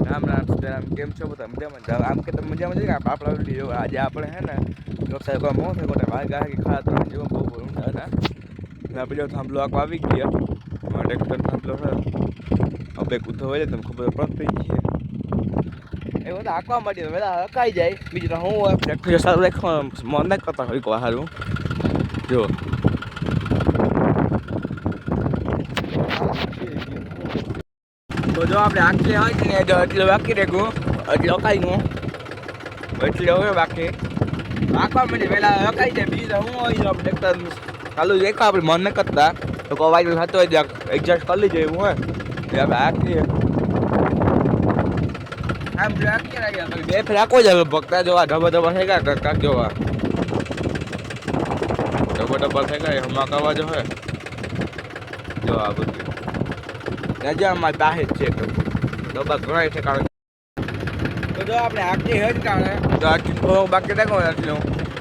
રામ રામ સીતારામ કેમ છો બધા મજામાં આમ કે તમે મજામાં છે કે આપણા વિડીયો આજે આપણે હે ને વ્યવસાય કરવા મોં થાય કોઈ વાઘ કે ખાડા તો જેવો બહુ ઊંડા હતા આપણે થાંભલો આખો આવી ગયા ટ્રેક્ટર થાંભલો છે આપણે કૂદો હોય તમને ખબર પડતી છે એ બધા આંકવા માંડી બધા હકાઈ જાય બીજું તો હું ટ્રેક્ટર સારું રાખવા મન ના કરતા હોય કોઈ સારું જો તો જો આપણે આખી હોય ને એટલે બાકી રેગું એટલે અકાઈ ગયું એટલે હવે બાકી આખવા માંડી પહેલાં અકાઈ જાય બીજું હું હોય આપણે ટ્રેક્ટર ચાલુ દેખા આપણે મન ન કરતા તો કોઈ વાયર થતો હોય એડજસ્ટ કરી લીધું એવું હોય એટલે આપણે આખી આમ રાખી રાખ્યા બે ફેર આખો જ હવે ભક્તા જોવા ઢબા ઢબા થઈ ગયા કાક જોવા ઢબા ઢબા થઈ ગયા હમણાં કરવા જો હે જો આ બધું નજર અમારી પાસે જ છે ડબ્બા ઘણા છે કારણ તો જો આપણે આખી હેજ કારણે તો આટલી થોડો બાકી રાખો એટલું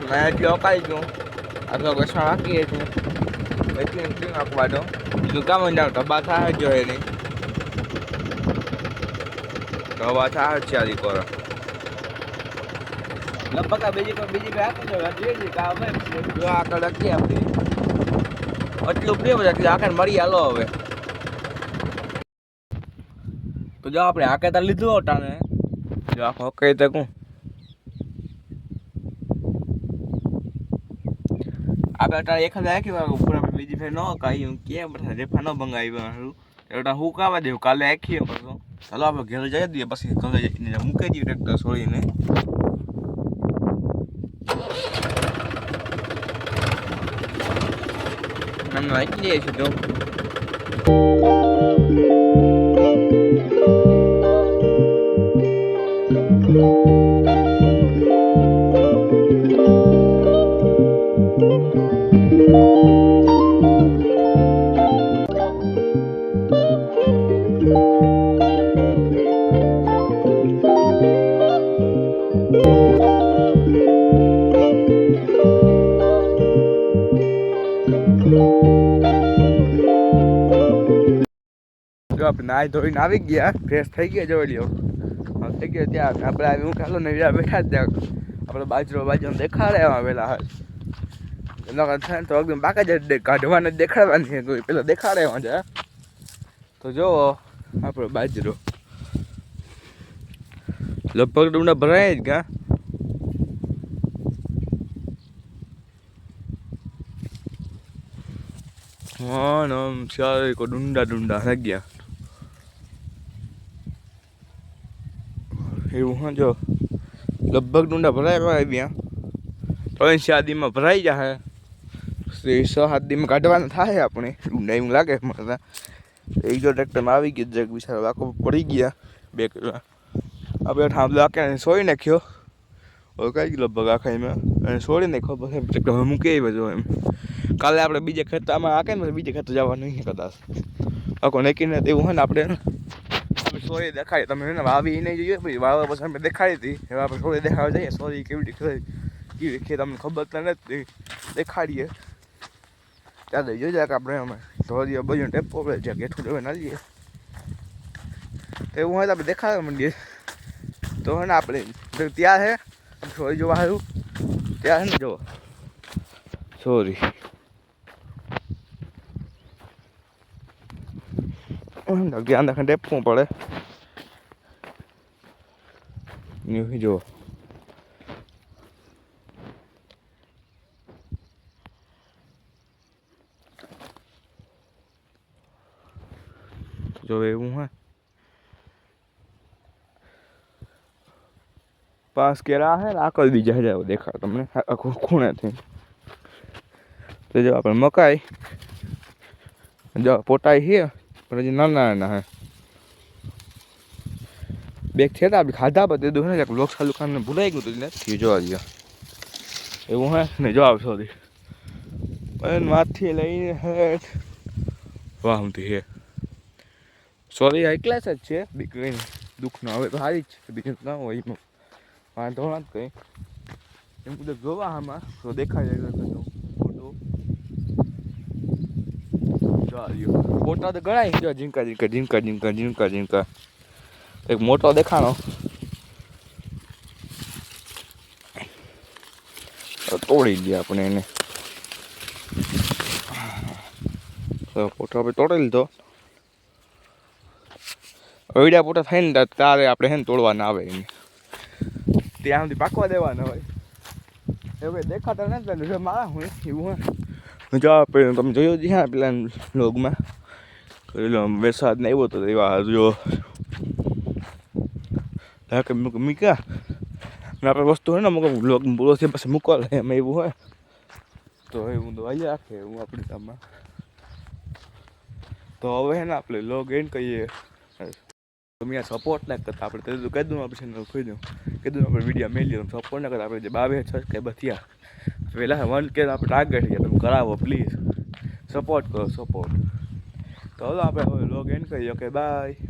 મેં એટલું અપાઈ ગયું આટલો કસા રાખીએ છીએ એટલી નાખવાનો બીજું કામ ડબ્બા થાય જ જોઈએ નહીં ડબ્બા થાય જ છે આદિ કરો લગભગ બીજી આપી જોઈએ કામ આગળ રાખીએ આપણે એટલું પ્રેમ એટલે આખર મળી હાલો હવે તો જો આપણે આકે તાર લીધું હોટાને જો આખો કહી શકું આપણે અટાણે એક હજાર આખી વાર ઉપર આપણે બીજી ફેર ન કહ્યું કેમ રેફા ન ભંગાવી એટલે હું કાવા દેવું કાલે આખીએ પાછો ચાલો આપણે ઘેર જઈ દઈએ પછી ઘરે જઈને મૂકી દઈએ ટ્રેક્ટર છોડીને નાખી દઈએ છીએ તો આપણે નાહી ધોઈને આવી ગયા ફ્રેશ થઈ ગયા જોઈ લ્યો થઈ ગયો ત્યાં આપણે આવી હું ખાલો ને બેઠા જ ત્યાં આપણે બાજુ દેખાડે એમાં પેલા હાલ એના થાય તો એકદમ બાકા જ કાઢવાને દેખાડવાની છે પેલા દેખાડે એમાં છે તો જો આપણો બાજરો લગભગ ડુંડા ભરાય જ ગા હા નમ ચારે કો ડુંડા થઈ ગયા એવું હા જો લગભગ ડુંડા ભરાય આવ્યા 3-4 દીમાં ભરાઈ જાય 6-7 દીમાં કાઢવાના થાય આપણે ડુંડા એવું લાગે મને એક જો ટ્રેક્ટરમાં આવી ગયું જગ બિચારો વાકો પડી ગયા 2 કિલો આપણે થાંભલો આખે સોળી નાખ્યો હવે કઈ લગભગ આખા એમાં અને સોળી નાખ્યો પછી ટ્રેક્ટર મૂકી આવ્યો એમ કાલે આપણે બીજે ખેતરમાં આકે ને બીજે ખેતર જવાનું નહીં કદાચ આખો નાખીને એવું હોય ને આપણે સોરી દેખાડી તમે એને વાવી નહીં જોઈએ પછી વાવવા પછી અમે દેખાડી હતી હવે આપણે સોરી દેખાવા જઈએ સોરી કેવી તમને ખબર તો નથી દેખાડીએ ચાલો જોઈ કે આપણે અમે સોરી બધું ટેપો પડે જ્યાં ગેઠું જોવે ના લઈએ તો એવું હોય તો આપણે દેખાડવા માંડીએ તો હે ને આપણે ત્યાં છે સોરી જોવા સારું ત્યાં છે ને જો સોરી ધ્યાન રાખીને ટેપવું પડે જો જો એવું હોય 5 કેરા હે આખો બીજા જાય દેખાડ તમને આખું ખૂણેથી તો જો આપણે મકાઈ જો પોટાઈ છે પણ હજી નાના હે બેગ છે આપણે ખાધા બધે દૂર ને લોક ચાલુ ખાને ભૂલાઈ ગયું હતું એટલે જોવા દઈએ એવું હે ને જો આવશો માથી લઈને હેઠ વાહમથી હે સોરી હાઈ ક્લાસ જ છે દીકરી દુઃખનો હવે તો સારી જ છે બીજું ના હોય એમાં વાંધો ના જ કંઈ એમ કદાચ જોવા આમાં તો દેખાય ફોટો ફોટા તો ગણાય જો ઝીંકા એક મોટો દેખાણો તોડી દઈએ આપણે એને. પોટો આપણે તોડી લીધો. અવડ્યા પોટા થાય ને તારે આપણે હે ને તોડવાના આવે એને, ત્યાં સુધી પાકવા દેવાના હોય. એવું કંઈ દેખાતા નથી મારા હું એવું હોય. જો આપણે તમે જોયું જ હા પેલા લોગમાં વરસાદ ને આવ્યો તો એવા જો મીકા આપણે વસ્તુ હોય ને અમુક લોગ પૂરો થયા પછી મૂકવા લે એમ એવું હોય તો એવું તો આવી રાખે એવું આપણી કામમાં. તો હવે હે ને આપણે લોગ એન્ડ કહીએ. તમે સપોર્ટ ના કરતા આપણે તો કહી દઉં આપણે ચેનલ ખોલી દઉં કીધું આપણે વિડીયો મેળવી સપોર્ટ ના કરતા આપણે જે 22 સબસ્ક્રાઈબર થયા પહેલાં 1K આપણે ટાર્ગેટ છે તમે કરાવો પ્લીઝ સપોર્ટ કરો સપોર્ટ. તો હવે આપણે હવે લોગ એન્ડ કરીએ. Okay bye.